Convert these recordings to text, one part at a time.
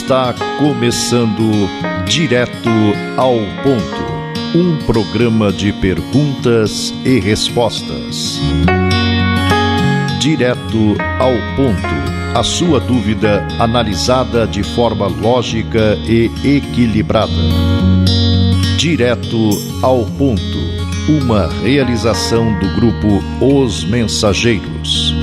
Está começando Direto ao Ponto, um programa de perguntas e respostas. Direto ao Ponto, a sua dúvida analisada de forma lógica e equilibrada. Direto ao Ponto, uma realização do grupo Os Mensageiros.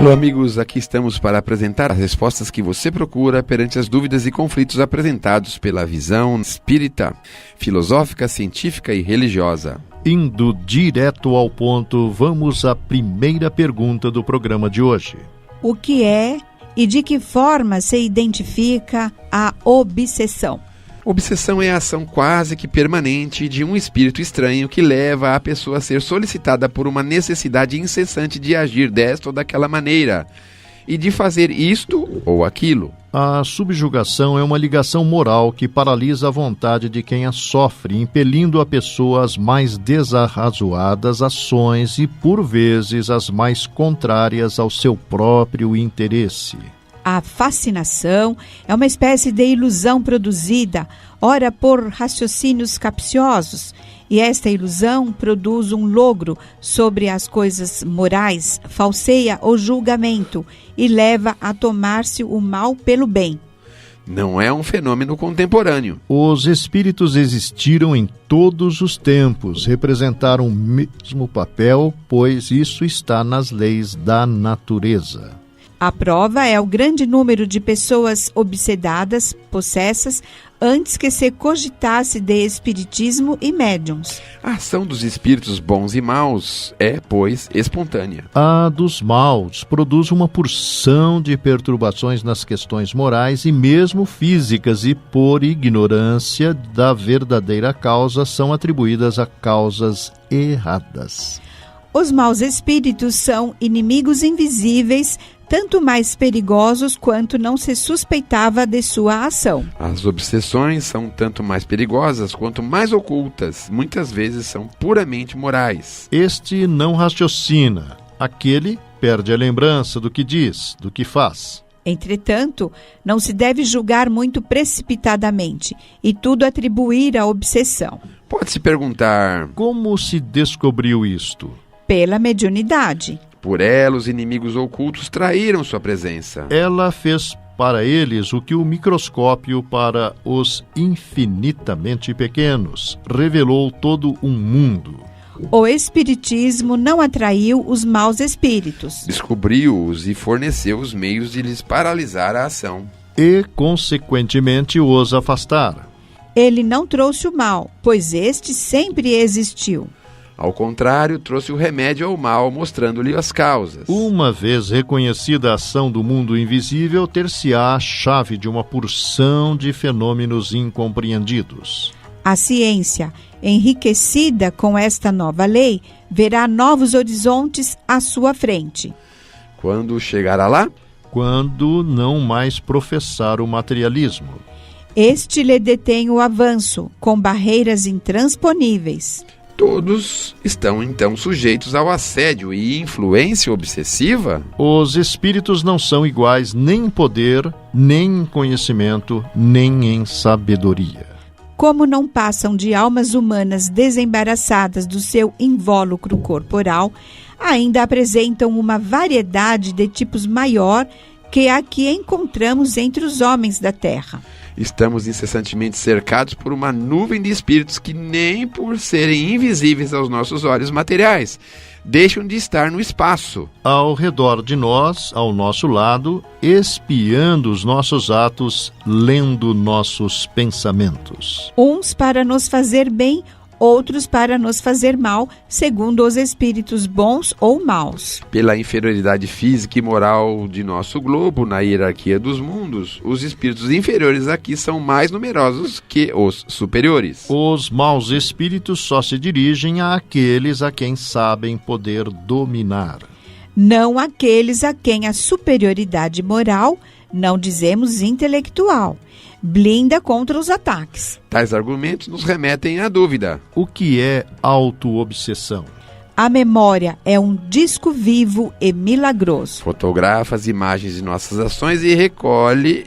Alô amigos, aqui estamos para apresentar as respostas que você procura perante as dúvidas e conflitos apresentados pela visão espírita, filosófica, científica e religiosa. Indo direto ao ponto, vamos à primeira pergunta do programa de hoje. O que é e de que forma se identifica a obsessão? Obsessão é a ação quase que permanente de um espírito estranho que leva a pessoa a ser solicitada por uma necessidade incessante de agir desta ou daquela maneira e de fazer isto ou aquilo. A subjugação é uma ligação moral que paralisa a vontade de quem a sofre, impelindo a pessoa às mais desarrazoadas ações e, por vezes, as mais contrárias ao seu próprio interesse. A fascinação é uma espécie de ilusão produzida, ora por raciocínios capciosos, e esta ilusão produz um logro sobre as coisas morais, falseia o julgamento e leva a tomar-se o mal pelo bem. Não é um fenômeno contemporâneo. Os espíritos existiram em todos os tempos, representaram o mesmo papel, pois isso está nas leis da natureza. A prova é o grande número de pessoas obsedadas, possessas, antes que se cogitasse de espiritismo e médiuns. A ação dos espíritos bons e maus é, pois, espontânea. A dos maus produz uma porção de perturbações nas questões morais e mesmo físicas e, por ignorância da verdadeira causa, são atribuídas a causas erradas. Os maus espíritos são inimigos invisíveis, tanto mais perigosos quanto não se suspeitava de sua ação. As obsessões são tanto mais perigosas quanto mais ocultas, muitas vezes são puramente morais. Este não raciocina, aquele perde a lembrança do que diz, do que faz. Entretanto, não se deve julgar muito precipitadamente e tudo atribuir à obsessão. Pode-se perguntar: como se descobriu isto? Pela mediunidade. Por ela, os inimigos ocultos traíram sua presença. Ela fez para eles o que o microscópio para os infinitamente pequenos. Revelou todo um mundo. O espiritismo não atraiu os maus espíritos. Descobriu-os e forneceu os meios de lhes paralisar a ação. E, consequentemente, os afastar. Ele não trouxe o mal, pois este sempre existiu. Ao contrário, trouxe o remédio ao mal, mostrando-lhe as causas. Uma vez reconhecida a ação do mundo invisível, ter-se-á a chave de uma porção de fenômenos incompreendidos. A ciência, enriquecida com esta nova lei, verá novos horizontes à sua frente. Quando chegará lá? Quando não mais professar o materialismo. Este lhe detém o avanço, com barreiras intransponíveis. Todos estão então sujeitos ao assédio e influência obsessiva? Os espíritos não são iguais nem em poder, nem em conhecimento, nem em sabedoria. Como não passam de almas humanas desembaraçadas do seu invólucro corporal, ainda apresentam uma variedade de tipos maior que a que encontramos entre os homens da Terra. Estamos incessantemente cercados por uma nuvem de espíritos que, nem por serem invisíveis aos nossos olhos materiais, deixam de estar no espaço. Ao redor de nós, ao nosso lado, espiando os nossos atos, lendo nossos pensamentos. Uns para nos fazer bem, outros para nos fazer mal, segundo os espíritos bons ou maus. Pela inferioridade física e moral de nosso globo na hierarquia dos mundos, os espíritos inferiores aqui são mais numerosos que os superiores. Os maus espíritos só se dirigem àqueles a quem sabem poder dominar. Não àqueles a quem a superioridade moral não dizemos intelectual. Blinda contra os ataques. Tais argumentos nos remetem à dúvida. O que é autoobsessão? A memória é um disco vivo e milagroso. Fotografa as imagens de nossas ações e recolhe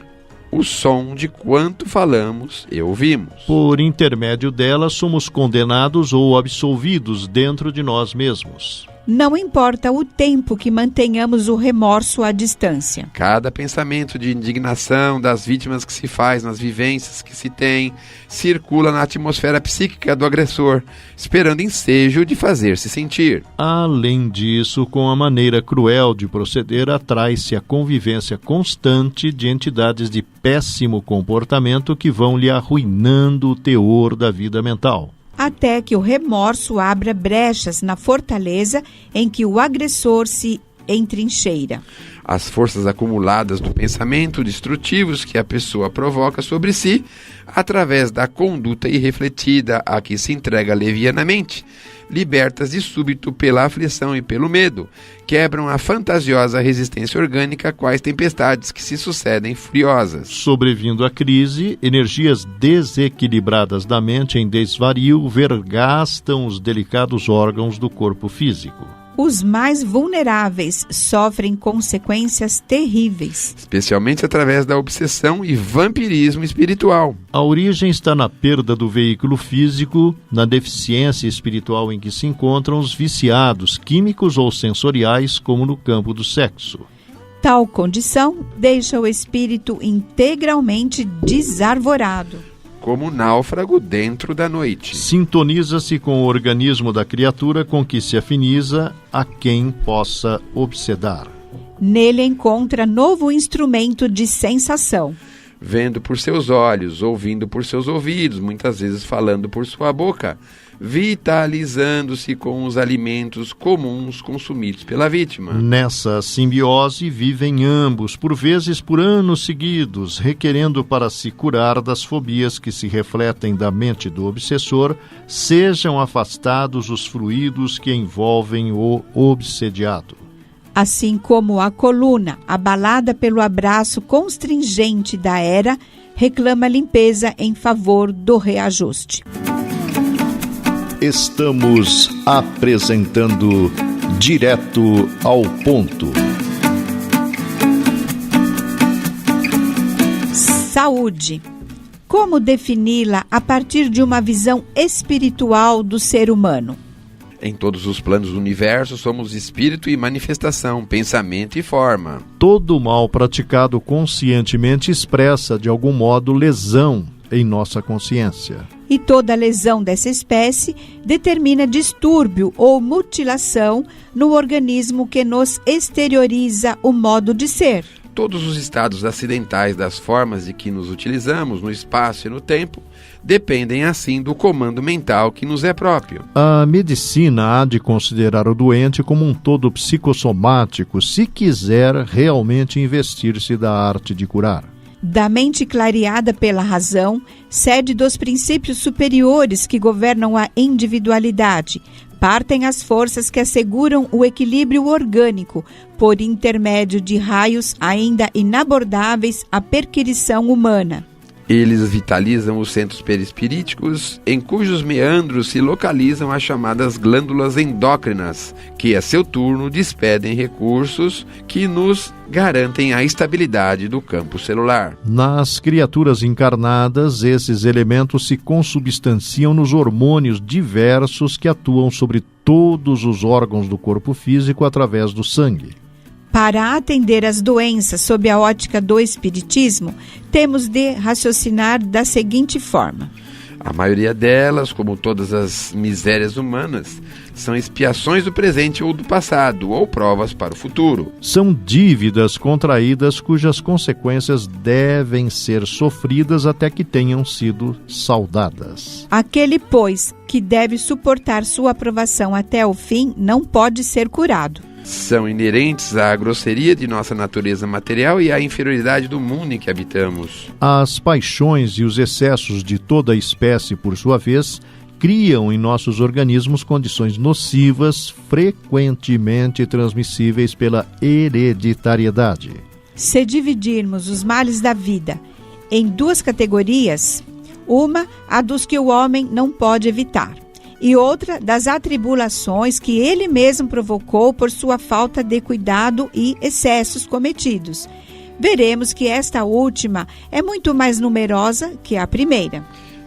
o som de quanto falamos e ouvimos. Por intermédio dela, somos condenados ou absolvidos dentro de nós mesmos. Não importa o tempo que mantenhamos o remorso à distância. Cada pensamento de indignação das vítimas que se faz nas vivências que se tem circula na atmosfera psíquica do agressor, esperando ensejo de fazer-se sentir. Além disso, com a maneira cruel de proceder, atrai-se a convivência constante de entidades de péssimo comportamento que vão lhe arruinando o teor da vida mental. Até que o remorso abra brechas na fortaleza em que o agressor se entrincheira. As forças acumuladas do pensamento destrutivos que a pessoa provoca sobre si, através da conduta irrefletida a que se entrega levianamente, libertas de súbito pela aflição e pelo medo, quebram a fantasiosa resistência orgânica quais tempestades que se sucedem furiosas. Sobrevindo à crise, energias desequilibradas da mente em desvario vergastam os delicados órgãos do corpo físico. Os mais vulneráveis sofrem consequências terríveis, especialmente através da obsessão e vampirismo espiritual. A origem está na perda do veículo físico, na deficiência espiritual em que se encontram os viciados químicos ou sensoriais, como no campo do sexo. Tal condição deixa o espírito integralmente desarvorado, como um náufrago dentro da noite. Sintoniza-se com o organismo da criatura com que se afiniza a quem possa obsedar. Nele encontra novo instrumento de sensação. Vendo por seus olhos, ouvindo por seus ouvidos, muitas vezes falando por sua boca, vitalizando-se com os alimentos comuns consumidos pela vítima. Nessa simbiose vivem ambos, por vezes por anos seguidos, requerendo para se curar das fobias que se refletem da mente do obsessor, sejam afastados os fluidos que envolvem o obsediado. Assim como a coluna, abalada pelo abraço constringente da Hera, reclama limpeza em favor do reajuste. Estamos apresentando Direto ao Ponto. Saúde. Como defini-la a partir de uma visão espiritual do ser humano? Em todos os planos do universo, somos espírito e manifestação, pensamento e forma. Todo mal praticado conscientemente expressa, de algum modo, lesão em nossa consciência. E toda lesão dessa espécie determina distúrbio ou mutilação no organismo que nos exterioriza o modo de ser. Todos os estados acidentais das formas de que nos utilizamos no espaço e no tempo dependem assim do comando mental que nos é próprio. A medicina há de considerar o doente como um todo psicossomático se quiser realmente investir-se da arte de curar. Da mente clareada pela razão, sede dos princípios superiores que governam a individualidade, partem as forças que asseguram o equilíbrio orgânico, por intermédio de raios ainda inabordáveis à perquisição humana. Eles vitalizam os centros perispiríticos, em cujos meandros se localizam as chamadas glândulas endócrinas, que a seu turno despedem recursos que nos garantem a estabilidade do campo celular. Nas criaturas encarnadas, esses elementos se consubstanciam nos hormônios diversos que atuam sobre todos os órgãos do corpo físico através do sangue. Para atender às doenças sob a ótica do espiritismo, temos de raciocinar da seguinte forma. A maioria delas, como todas as misérias humanas, são expiações do presente ou do passado, ou provas para o futuro. São dívidas contraídas cujas consequências devem ser sofridas até que tenham sido saldadas. Aquele, pois, que deve suportar sua aprovação até o fim, não pode ser curado. São inerentes à grosseria de nossa natureza material e à inferioridade do mundo em que habitamos. As paixões e os excessos de toda a espécie, por sua vez, criam em nossos organismos condições nocivas, frequentemente transmissíveis pela hereditariedade. Se dividirmos os males da vida em duas categorias, uma, a dos que o homem não pode evitar, e outra, das atribulações que ele mesmo provocou por sua falta de cuidado e excessos cometidos, veremos que esta última é muito mais numerosa que a primeira.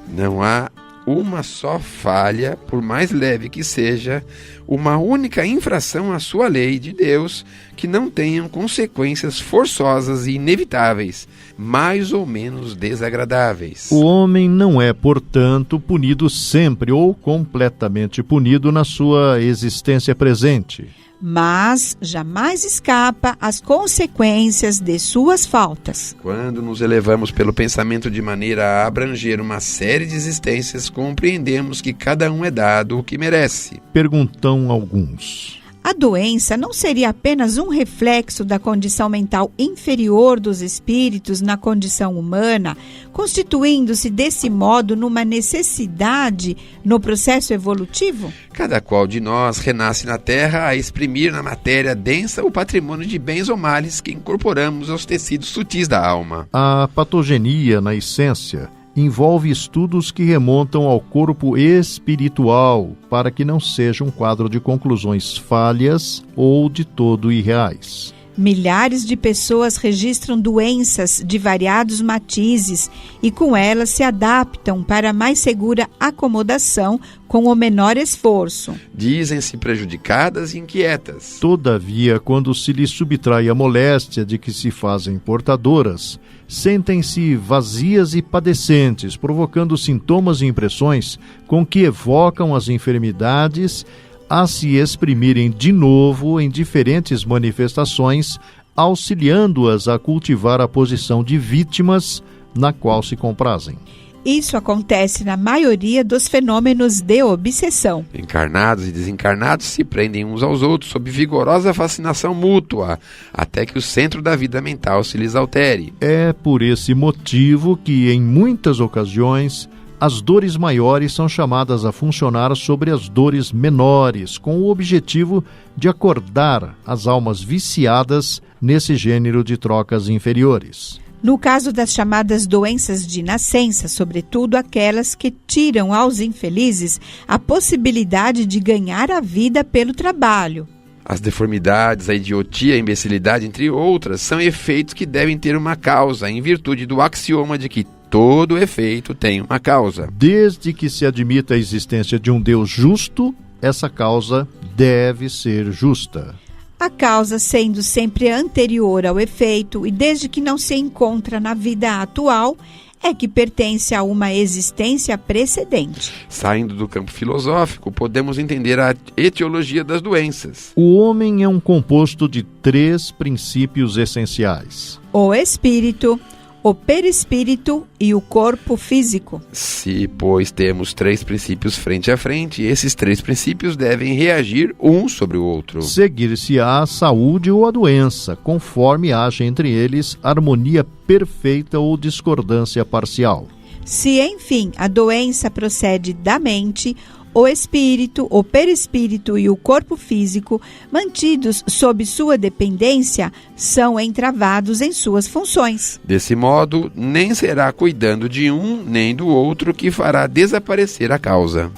Não há uma só falha, por mais leve que seja, uma única infração à sua lei de Deus, que não tenham consequências forçosas e inevitáveis, mais ou menos desagradáveis. O homem não é, portanto, punido sempre ou completamente punido na sua existência presente, mas jamais escapa às consequências de suas faltas. Quando nos elevamos pelo pensamento de maneira a abranger uma série de existências, compreendemos que cada um é dado o que merece. Perguntam alguns. A doença não seria apenas um reflexo da condição mental inferior dos espíritos na condição humana, constituindo-se desse modo numa necessidade no processo evolutivo? Cada qual de nós renasce na Terra a exprimir na matéria densa o patrimônio de bens ou males que incorporamos aos tecidos sutis da alma. A patogenia, na essência, envolve estudos que remontam ao corpo espiritual, para que não seja um quadro de conclusões falhas ou de todo irreais. Milhares de pessoas registram doenças de variados matizes e com elas se adaptam para mais segura acomodação com o menor esforço. Dizem-se prejudicadas e inquietas. Todavia, quando se lhes subtrai a moléstia de que se fazem portadoras, sentem-se vazias e padecentes, provocando sintomas e impressões com que evocam as enfermidades a se exprimirem de novo em diferentes manifestações, auxiliando-as a cultivar a posição de vítimas na qual se comprazem. Isso acontece na maioria dos fenômenos de obsessão. Encarnados e desencarnados se prendem uns aos outros sob vigorosa fascinação mútua, até que o centro da vida mental se lhes altere. É por esse motivo que, em muitas ocasiões, as dores maiores são chamadas a funcionar sobre as dores menores, com o objetivo de acordar as almas viciadas nesse gênero de trocas inferiores. No caso das chamadas doenças de nascença, sobretudo aquelas que tiram aos infelizes a possibilidade de ganhar a vida pelo trabalho. As deformidades, a idiotia, a imbecilidade, entre outras, são efeitos que devem ter uma causa, em virtude do axioma de que todo efeito tem uma causa. Desde que se admita a existência de um Deus justo, essa causa deve ser justa. A causa sendo sempre anterior ao efeito e desde que não se encontra na vida atual, é que pertence a uma existência precedente. Saindo do campo filosófico, podemos entender a etiologia das doenças. O homem é um composto de 3 princípios essenciais: o espírito, o perispírito e o corpo físico. Se, pois, temos 3 princípios frente a frente, esses 3 princípios devem reagir um sobre o outro. Seguir-se-á a saúde ou a doença, conforme haja entre eles harmonia perfeita ou discordância parcial. Se, enfim, a doença procede da mente, o espírito, o perispírito e o corpo físico, mantidos sob sua dependência, são entravados em suas funções. Desse modo, nem será cuidando de um nem do outro que fará desaparecer a causa.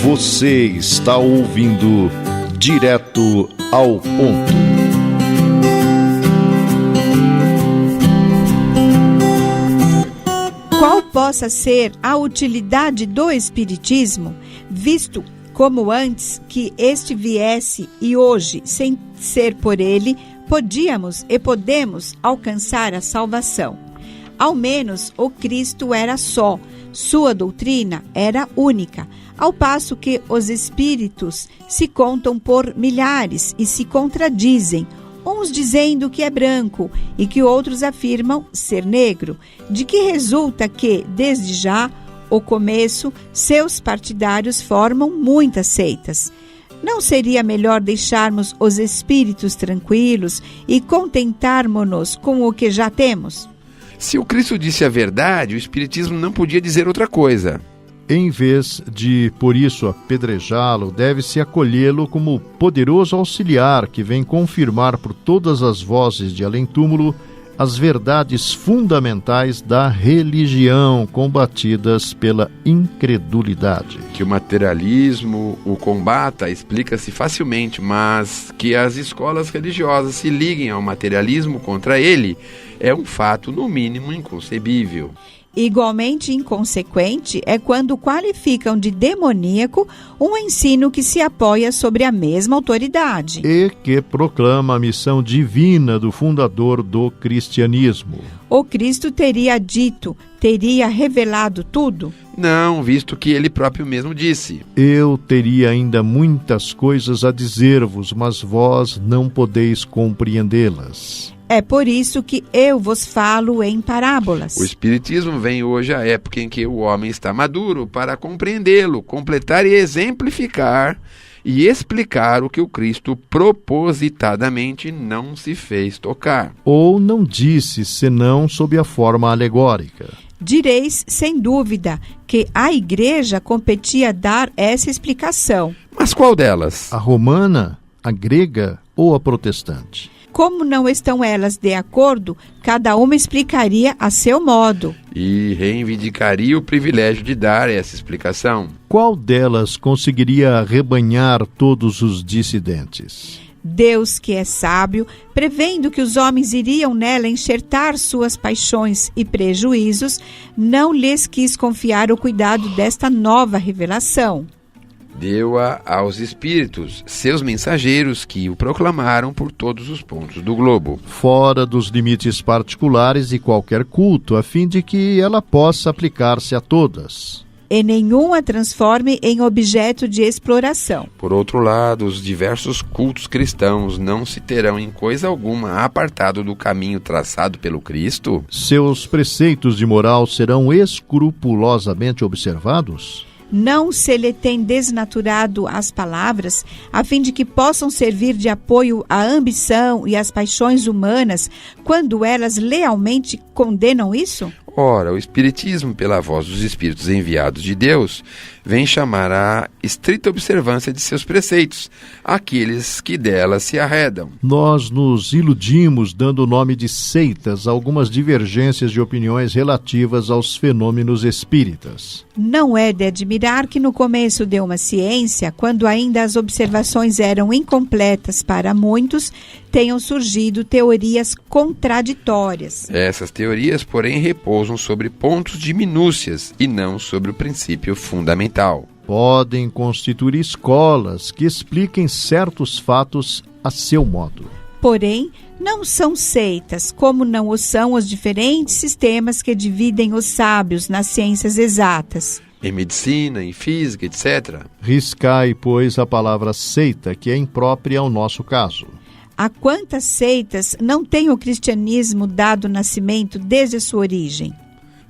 Você está ouvindo Direto ao Ponto. Qual possa ser a utilidade do Espiritismo, visto como antes que este viesse e hoje, sem ser por ele, podíamos e podemos alcançar a salvação? Ao menos o Cristo era só, sua doutrina era única, ao passo que os espíritos se contam por milhares e se contradizem, uns dizendo que é branco e que outros afirmam ser negro, de que resulta que, desde já, o começo, seus partidários formam muitas seitas. Não seria melhor deixarmos os espíritos tranquilos e contentarmos-nos com o que já temos? Se o Cristo disse a verdade, o Espiritismo não podia dizer outra coisa. Em vez de, por isso, apedrejá-lo, deve-se acolhê-lo como poderoso auxiliar que vem confirmar por todas as vozes de além-túmulo as verdades fundamentais da religião combatidas pela incredulidade. Que o materialismo o combata explica-se facilmente, mas que as escolas religiosas se liguem ao materialismo contra ele é um fato, no mínimo, inconcebível. Igualmente inconsequente é quando qualificam de demoníaco um ensino que se apoia sobre a mesma autoridade e que proclama a missão divina do fundador do cristianismo. O Cristo teria revelado tudo? Não, visto que ele próprio mesmo disse: Eu teria ainda muitas coisas a dizer-vos, mas vós não podeis compreendê-las. É por isso que eu vos falo em parábolas. O Espiritismo vem hoje à época em que o homem está maduro para compreendê-lo, completar e exemplificar e explicar o que o Cristo propositadamente não se fez tocar. Ou não disse, senão sob a forma alegórica. Direis, sem dúvida, que à Igreja competia dar essa explicação. Mas qual delas? A romana, a grega ou a protestante? Como não estão elas de acordo, cada uma explicaria a seu modo. E reivindicaria o privilégio de dar essa explicação. Qual delas conseguiria arrebanhar todos os dissidentes? Deus, que é sábio, prevendo que os homens iriam nela enxertar suas paixões e prejuízos, não lhes quis confiar o cuidado desta nova revelação. Deu-a aos espíritos, seus mensageiros, que o proclamaram por todos os pontos do globo, fora dos limites particulares de qualquer culto, a fim de que ela possa aplicar-se a todas. E nenhum a transforme em objeto de exploração. Por outro lado, os diversos cultos cristãos não se terão em coisa alguma apartado do caminho traçado pelo Cristo? Seus preceitos de moral serão escrupulosamente observados? Não se lhe tem desnaturado as palavras, a fim de que possam servir de apoio à ambição e às paixões humanas, quando elas lealmente condenam isso? Ora, o Espiritismo, pela voz dos Espíritos enviados de Deus, vem chamar à estrita observância de seus preceitos, aqueles que delas se arredam. Nós nos iludimos dando o nome de seitas a algumas divergências de opiniões relativas aos fenômenos espíritas. Não é de admirar que no começo de uma ciência, quando ainda as observações eram incompletas para muitos, tenham surgido teorias contraditórias. Essas teorias, porém, repousam sobre pontos de minúcias e não sobre o princípio fundamental. Podem constituir escolas que expliquem certos fatos a seu modo. Porém, não são seitas, como não o são os diferentes sistemas que dividem os sábios nas ciências exatas. Em medicina, em física, etc. Riscai, pois, a palavra seita, que é imprópria ao nosso caso. A quantas seitas não tem o cristianismo dado nascimento desde sua origem?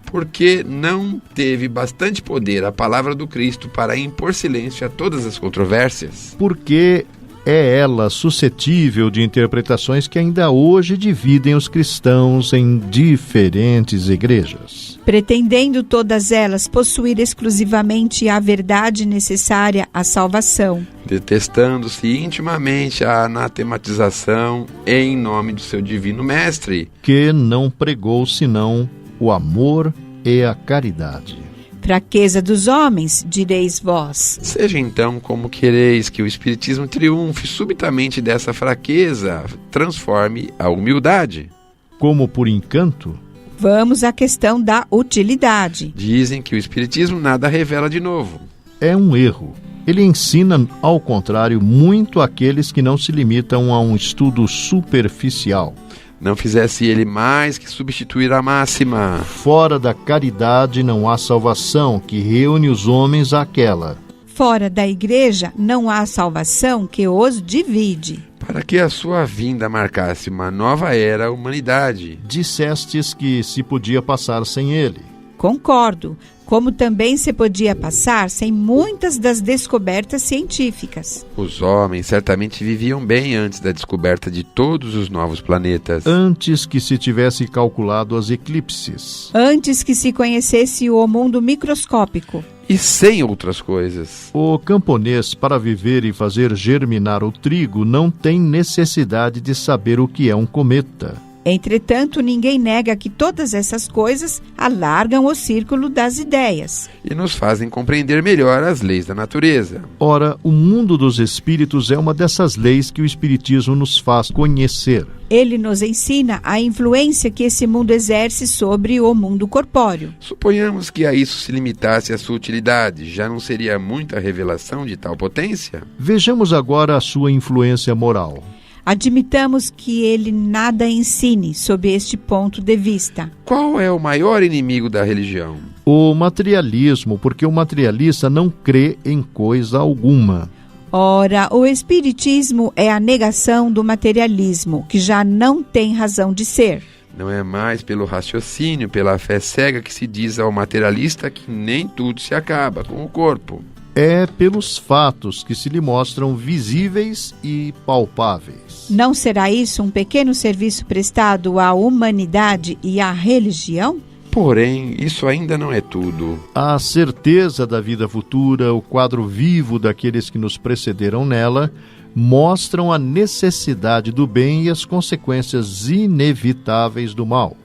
Porque não teve bastante poder a palavra do Cristo para impor silêncio a todas as controvérsias. Porque é ela suscetível de interpretações que ainda hoje dividem os cristãos em diferentes igrejas. Pretendendo todas elas possuir exclusivamente a verdade necessária à salvação. Detestando-se intimamente a anatematização em nome do seu divino mestre, que não pregou senão o amor e a caridade. Fraqueza dos homens, direis vós. Seja então como quereis que o Espiritismo triunfe subitamente dessa fraqueza, transforme a humildade. Como por encanto? Vamos à questão da utilidade. Dizem que o Espiritismo nada revela de novo. É um erro. Ele ensina, ao contrário, muito àqueles que não se limitam a um estudo superficial. Não fizesse ele mais que substituir a máxima: fora da caridade não há salvação, que reúne os homens àquela. Fora da igreja não há salvação, que os divide. Para que a sua vinda marcasse uma nova era à humanidade. Dissestes que se podia passar sem ele. Concordo, como também se podia passar sem muitas das descobertas científicas. Os homens certamente viviam bem antes da descoberta de todos os novos planetas. Antes que se tivesse calculado as eclipses. Antes que se conhecesse o mundo microscópico. e sem outras coisas. O camponês, para viver e fazer germinar o trigo, não tem necessidade de saber o que é um cometa. Entretanto, ninguém nega que todas essas coisas alargam o círculo das ideias E nos fazem compreender melhor as leis da natureza. Ora, o mundo dos espíritos é uma dessas leis que o Espiritismo nos faz conhecer. Ele nos ensina a influência que esse mundo exerce sobre o mundo corpóreo. Suponhamos que a isso se limitasse a sua utilidade, já não seria muita revelação de tal potência? Vejamos agora a sua influência moral. Admitamos que ele nada ensine sob este ponto de vista. Qual é o maior inimigo da religião? O materialismo, porque o materialista não crê em coisa alguma. Ora, o espiritismo é a negação do materialismo, que já não tem razão de ser. Não é mais pelo raciocínio, pela fé cega que se diz ao materialista que nem tudo se acaba com o corpo. É pelos fatos que se lhe mostram visíveis e palpáveis. Não será isso um pequeno serviço prestado à humanidade e à religião? Porém, isso ainda não é tudo. A certeza da vida futura, o quadro vivo daqueles que nos precederam nela, mostram a necessidade do bem e as consequências inevitáveis do mal.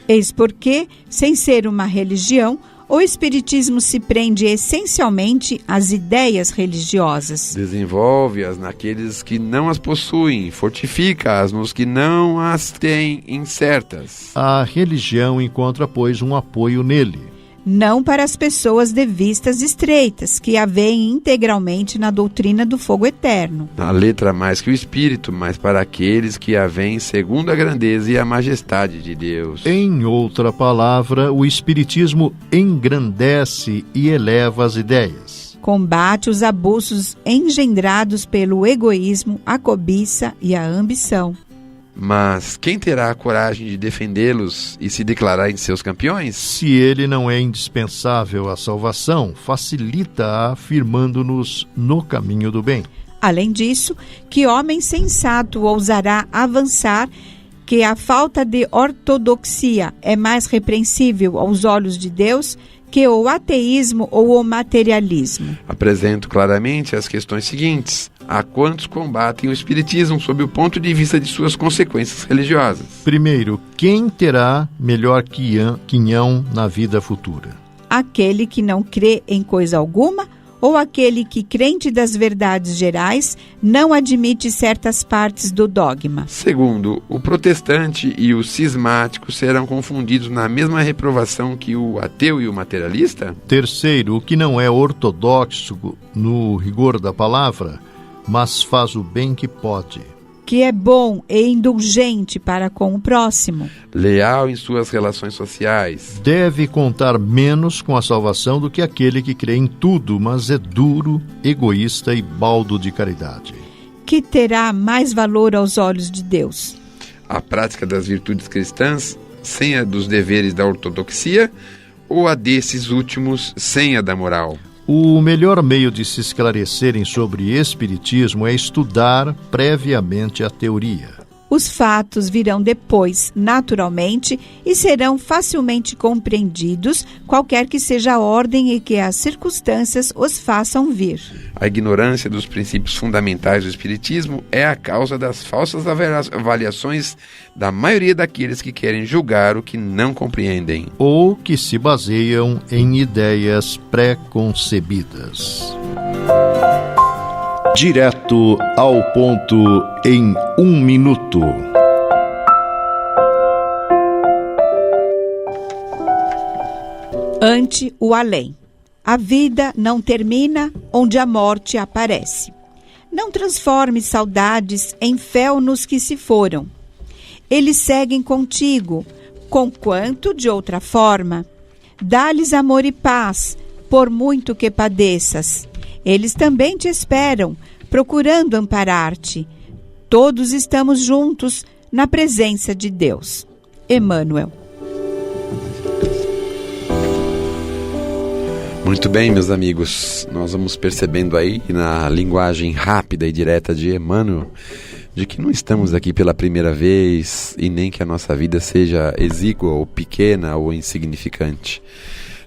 Eis porque, sem ser uma religião, o espiritismo se prende essencialmente às ideias religiosas. Desenvolve-as naqueles que não as possuem, fortifica-as nos que não as têm incertas. A religião encontra, pois, um apoio nele. Não para as pessoas de vistas estreitas, que a veem integralmente na doutrina do fogo eterno. A letra mais que o espírito, mas para aqueles que a veem segundo a grandeza e a majestade de Deus. Em outra palavra, o espiritismo engrandece e eleva as ideias. Combate os abusos engendrados pelo egoísmo, a cobiça e a ambição. Mas quem terá a coragem de defendê-los e se declarar em seus campeões? Se ele não é indispensável à salvação, facilita-a firmando-nos no caminho do bem. Além disso, que homem sensato ousará avançar que a falta de ortodoxia é mais repreensível aos olhos de Deus que o ateísmo ou o materialismo? Apresento claramente as questões seguintes. Há quantos combatem o espiritismo sob o ponto de vista de suas consequências religiosas? Primeiro, quem terá melhor quinhão na vida futura? Aquele que não crê em coisa alguma ou aquele que, crente das verdades gerais, não admite certas partes do dogma? Segundo, o protestante e o cismático serão confundidos na mesma reprovação que o ateu e o materialista? Terceiro, o que não é ortodoxo no rigor da palavra, mas faz o bem que pode. Que é bom e indulgente para com o próximo. Leal em suas relações sociais. Deve contar menos com a salvação do que aquele que crê em tudo, mas é duro, egoísta e baldo de caridade. Que terá mais valor aos olhos de Deus? A prática das virtudes cristãs sem a dos deveres da ortodoxia ou a desses últimos sem a da moral? O melhor meio de se esclarecerem sobre espiritismo é estudar previamente a teoria. Os fatos virão depois, naturalmente, e serão facilmente compreendidos, qualquer que seja a ordem em que as circunstâncias os façam vir. A ignorância dos princípios fundamentais do espiritismo é a causa das falsas avaliações da maioria daqueles que querem julgar o que não compreendem. Ou que se baseiam em ideias pré-concebidas. Direto ao ponto em 1 minuto. Ante o além. A vida não termina onde a morte aparece. Não transforme saudades em fel nos que se foram. Eles seguem contigo, conquanto de outra forma. Dá-lhes amor e paz, por muito que padeças. Eles também te esperam, procurando amparar-te. Todos estamos juntos na presença de Deus. Emmanuel. Muito bem, meus amigos. Nós vamos percebendo aí, na linguagem rápida e direta de Emmanuel, de que não estamos aqui pela primeira vez e nem que a nossa vida seja exígua ou pequena ou insignificante.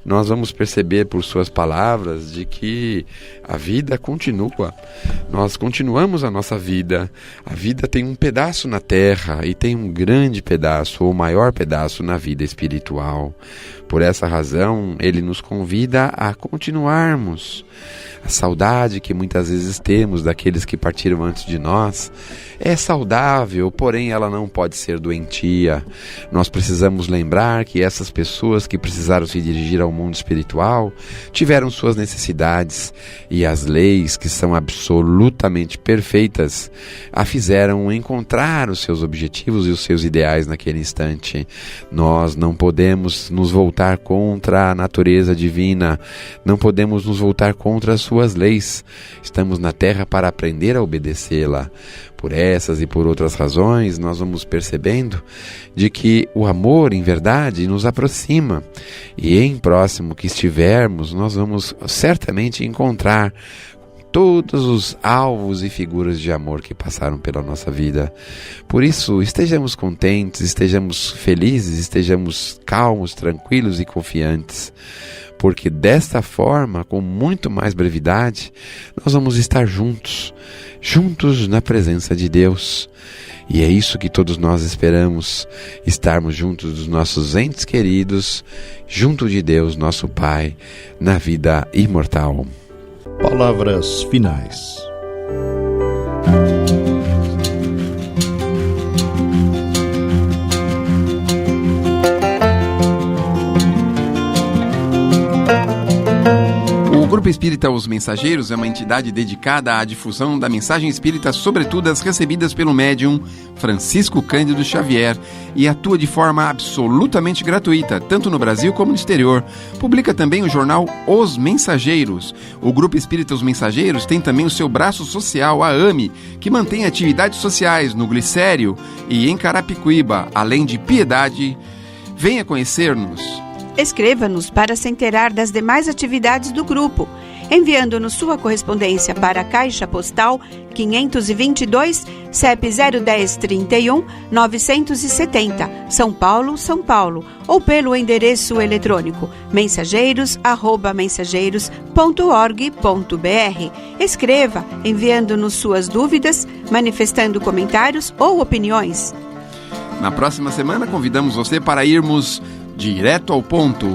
nós vamos perceber por suas palavras de que a vida continua. Nós continuamos a nossa vida. A vida tem um pedaço na terra e tem um grande pedaço, ou maior pedaço, na vida espiritual. Por essa razão, ele nos convida a continuarmos. A saudade que muitas vezes temos daqueles que partiram antes de nós é saudável, porém ela não pode ser doentia. Nós precisamos lembrar que essas pessoas que precisaram se dirigir ao mundo espiritual tiveram suas necessidades e as leis, que são absolutamente perfeitas, a fizeram encontrar os seus objetivos e os seus ideais naquele instante. Nós não podemos nos voltar contra a natureza divina, não podemos nos voltar contra as suas leis. Estamos na terra para aprender a obedecê-la. Por essas e por outras razões, nós vamos percebendo de que o amor, em verdade, nos aproxima. E em próximo que estivermos, nós vamos certamente encontrar todos os alvos e figuras de amor que passaram pela nossa vida. Por isso, estejamos contentes, estejamos felizes, estejamos calmos, tranquilos e confiantes. Porque desta forma, com muito mais brevidade, nós vamos estar juntos na presença de Deus. E é isso que todos nós esperamos, estarmos juntos dos nossos entes queridos, junto de Deus, nosso Pai, na vida imortal. Palavras finais. O Grupo Espírita Os Mensageiros é uma entidade dedicada à difusão da mensagem espírita, sobretudo as recebidas pelo médium Francisco Cândido Xavier, e atua de forma absolutamente gratuita, tanto no Brasil como no exterior. Publica também o jornal Os Mensageiros. O Grupo Espírita Os Mensageiros tem também o seu braço social, a AME, que mantém atividades sociais no Glicério e em Carapicuíba, além de Piedade. Venha conhecer-nos. Escreva-nos para se inteirar das demais atividades do grupo, enviando-nos sua correspondência para a Caixa Postal 522, CEP 01031 970, São Paulo, São Paulo, ou pelo endereço eletrônico mensageiros@mensageiros.org.br. Escreva, enviando-nos suas dúvidas, manifestando comentários ou opiniões. Na próxima semana, convidamos você para irmos direto ao ponto.